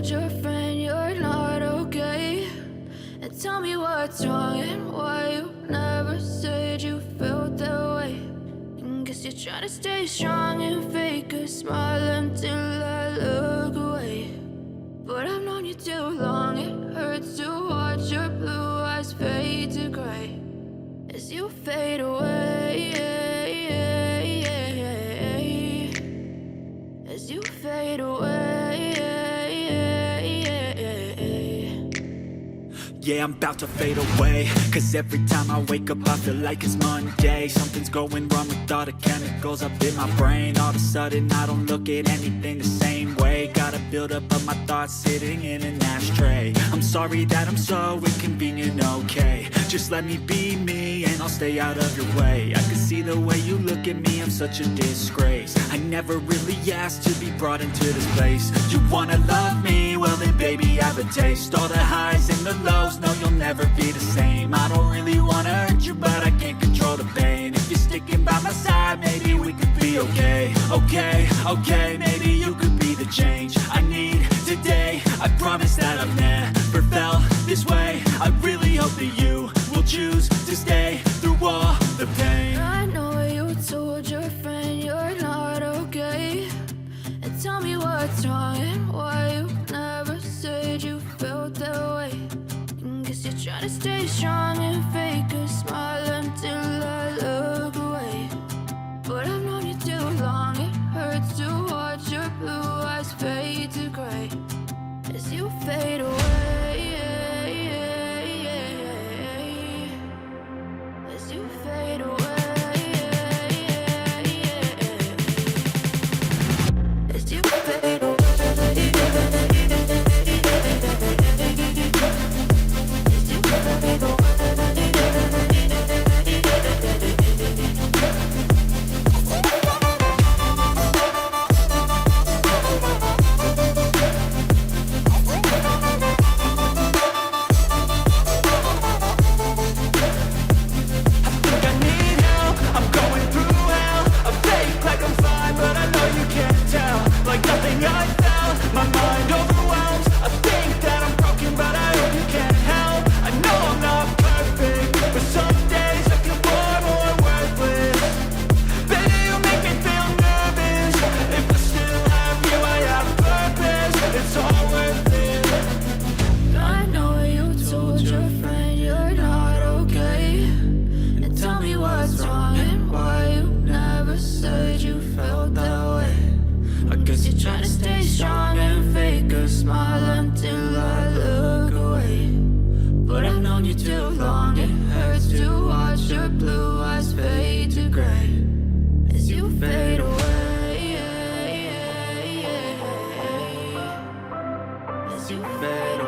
told your friend you're not okay? And tell me what's wrong and why you never said you felt that way. And guess you're trying to stay strong and fake a smile until I look away. But I've known you too long, it hurts to watch your blue eyes fade to gray as you fade away, as you fade away. Yeah, I'm about to fade away, 'cause every time I wake up I feel like it's Monday. Something's going wrong with all the chemicals up in my brain. All of a sudden I don't look at anything the same way. Got a buildup of my thoughts sitting in an ashtray. I'm sorry that I'm so inconvenient, okay? Just let me be me and I'll stay out of your way. I can see the way you look at me, I'm such a disgrace. I never really asked to be brought into this place. You wanna love me? Well then baby I have a taste. All the highs and the lows, no you'll never be the same. I don't really wanna hurt you but I can't control the pain. If you're sticking by my side maybe we could be okay. Okay, maybe you could be the change I need today. I promise that I've never felt this way. I really hope that you will choose to stay through all the pain. I know you told your friend you're not okay. And tell me what's wrong and why you never said you felt that way. And guess you're trying to stay strong and fake a smile until I look away. But I've known you too long, it hurts to watch your blue eyes fade to gray as you fade away, as you fade away, as you fade away. As you fade